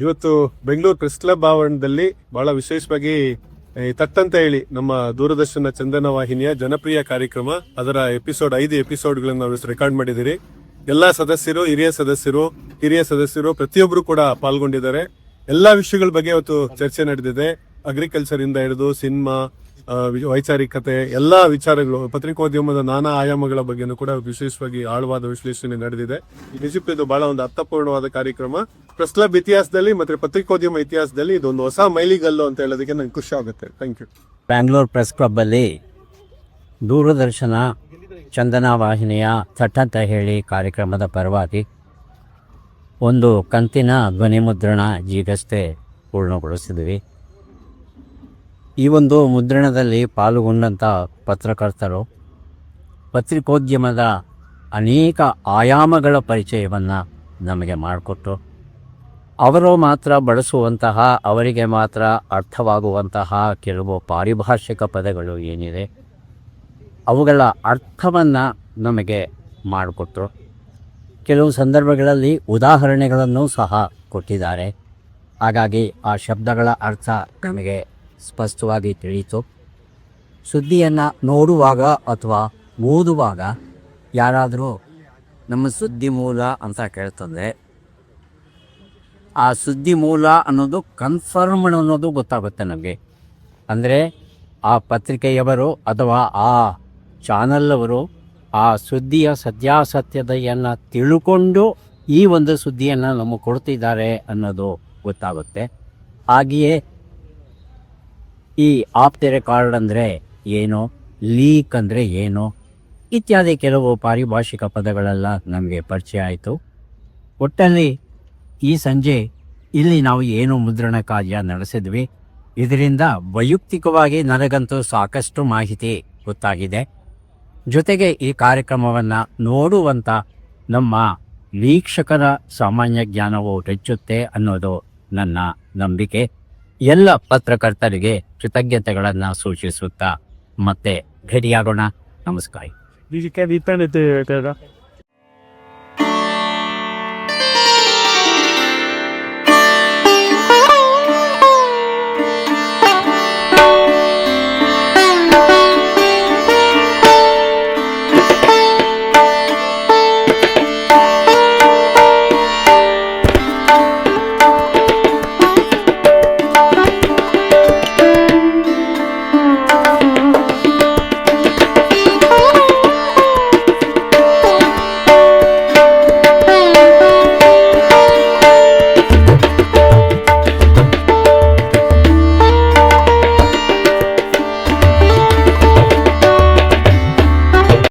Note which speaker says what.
Speaker 1: ಇವತ್ತು Bengaluru press club ಆವರಣದಲ್ಲಿ ಬಹಳ ವಿಶೇಷವಾಗಿ ತಟ್ಟಂತ ಹೇಳಿ ನಮ್ಮ ದೂರದರ್ಶನ ಚಂದನ ವಾಹಿನಿಯ ಜನಪ್ರಿಯ ಕಾರ್ಯಕ್ರಮ ಅದರ ಎಪಿಸೋಡ್ 5 ಎಪಿಸೋಡ್ಗಳನ್ನು ನಾವು ರೆಕಾರ್ಡ್ ಮಾಡಿದಿರಿ. ಎಲ್ಲಾ ಸದಸ್ಯರು, ಹಿರಿಯ ಸದಸ್ಯರು ಪ್ರತಿಯೊಬ್ಬರು ಕೂಡ ಪಾಲ್ಗೊಂಡಿದ್ದಾರೆ. ಎಲ್ಲಾ ವಿಷಯಗಳ ಬಗ್ಗೆ ಇವತ್ತು ಚರ್ಚೆ ನಡೆದಿದೆ. ಅಗ್ರಿಕಲ್ಚರ್ ಇಂದ ಹಿಡಿದು ಸಿನಿಮಾ, ವೈಚಾರಿಕತೆ, ಎಲ್ಲಾ ವಿಚಾರಗಳು, ಪತ್ರಿಕೋದ್ಯಮದ ನಾನಾ ಆಯಾಮಗಳ ಬಗ್ಗೆನೂ ಕೂಡ ವಿಶೇಷವಾಗಿ ಆಳವಾದ ವಿಶ್ಲೇಷಣೆ ನಡೆದಿದೆ. ನಿಜಕ್ಕೂ ಇದು ಬಹಳ ಒಂದು ಅರ್ಥಪೂರ್ಣವಾದ ಕಾರ್ಯಕ್ರಮ. ಪ್ರೆಸ್ ಕ್ಲಬ್ ಇತಿಹಾಸದಲ್ಲಿ ಮತ್ತೆ ಪತ್ರಿಕೋದ್ಯಮ ಇತಿಹಾಸದಲ್ಲಿ ಇದೊಂದು ಹೊಸ ಮೈಲಿಗಲ್ಲು ಅಂತ ಹೇಳೋದಕ್ಕೆ ನಂಗೆ ಖುಷಿ ಆಗುತ್ತೆ. Thank you.
Speaker 2: ಬ್ಯಾಂಗ್ಳೂರ್ ಪ್ರೆಸ್ ಕ್ಲಬ್ಬಲ್ಲಿ ದೂರದರ್ಶನ ಚಂದನ ವಾಹಿನಿಯ ಥಟ್ಟಂತ ಹೇಳಿ ಕಾರ್ಯಕ್ರಮದ ಪರವಾಗಿ ಒಂದು ಕಂತಿನ ಧ್ವನಿ ಮುದ್ರಣ ಈಗಷ್ಟೇ ಪೂರ್ಣಗೊಳಿಸಿದ್ವಿ. ಈ ಒಂದು ಮುದ್ರಣದಲ್ಲಿ ಪಾಲ್ಗೊಂಡಂಥ ಪತ್ರಕರ್ತರು ಪತ್ರಿಕೋದ್ಯಮದ ಅನೇಕ ಆಯಾಮಗಳ ಪರಿಚಯವನ್ನು ನಮಗೆ ಮಾಡಿಕೊಟ್ಟು, ಅವರು ಮಾತ್ರ ಬಳಸುವಂತಹ, ಅವರಿಗೆ ಮಾತ್ರ ಅರ್ಥವಾಗುವಂತಹ ಕೆಲವು ಪಾರಿಭಾಷಿಕ ಪದಗಳು ಏನಿದೆ ಅವುಗಳ ಅರ್ಥವನ್ನು ನಮಗೆ ಮಾಡಿಕೊಟ್ರು. ಕೆಲವು ಸಂದರ್ಭಗಳಲ್ಲಿ ಉದಾಹರಣೆಗಳನ್ನು ಸಹ ಕೊಟ್ಟಿದ್ದಾರೆ. ಹಾಗಾಗಿ ಆ ಶಬ್ದಗಳ ಅರ್ಥ ನಮಗೆ ಸ್ಪಷ್ಟವಾಗಿ ತಿಳಿಯಿತು. ಸುದ್ದಿಯನ್ನು ನೋಡುವಾಗ ಅಥವಾ ಓದುವಾಗ ಯಾರಾದರೂ ನಮ್ಮ ಸುದ್ದಿ ಮೂಲ ಅಂತ ಕೇಳ್ತಂದರೆ ಆ ಸುದ್ದಿ ಮೂಲ ಅನ್ನೋದು ಕನ್ಫರ್ಮ್ಡ್ ಅನ್ನೋದು ಗೊತ್ತಾಗುತ್ತೆ ನಮಗೆ. ಅಂದರೆ ಆ ಪತ್ರಿಕೆಯವರು ಅಥವಾ ಆ ಚಾನಲ್ ಆ ಸುದ್ದಿಯ ಸತ್ಯಾಸತ್ಯತೆಯನ್ನು ತಿಳ್ಕೊಂಡು ಈ ಒಂದು ಸುದ್ದಿಯನ್ನು ನಮಗೆ ಕೊಡ್ತಿದ್ದಾರೆ ಅನ್ನೋದು ಗೊತ್ತಾಗುತ್ತೆ. ಹಾಗೆಯೇ ಈ ಆಫ್ ದಿ ರೆಕಾರ್ಡ್ ಅಂದರೆ ಏನು, ಲೀಕ್ ಅಂದರೆ ಏನು ಇತ್ಯಾದಿ ಕೆಲವು ಪಾರಿಭಾಷಿಕ ಪದಗಳೆಲ್ಲ ನಮಗೆ ಪರಿಚಯ ಆಯಿತು. ಒಟ್ಟಲ್ಲಿ ಈ ಸಂಜೆ ಇಲ್ಲಿ ನಾವು ಏನು ಮುದ್ರಣ ಕಾರ್ಯ ನಡೆಸಿದ್ವಿ, ಇದರಿಂದ ವೈಯಕ್ತಿಕವಾಗಿ ನನಗಂತೂ ಸಾಕಷ್ಟು ಮಾಹಿತಿ ಗೊತ್ತಾಗಿದೆ. ಜೊತೆಗೆ ಈ ಕಾರ್ಯಕ್ರಮವನ್ನು ನೋಡುವಂಥ ನಮ್ಮ ವೀಕ್ಷಕರ ಸಾಮಾನ್ಯ ಜ್ಞಾನವು ಹೆಚ್ಚುತ್ತೆ ಅನ್ನೋದು ನನ್ನ ನಂಬಿಕೆ. ಎಲ್ಲ ಪತ್ರಕರ್ತರಿಗೆ ಕೃತಜ್ಞತೆಗಳನ್ನು ಸೂಚಿಸುತ್ತಾ ಮತ್ತೆ ಭೇಟಿಯಾಗೋಣ. ನಮಸ್ಕಾರ.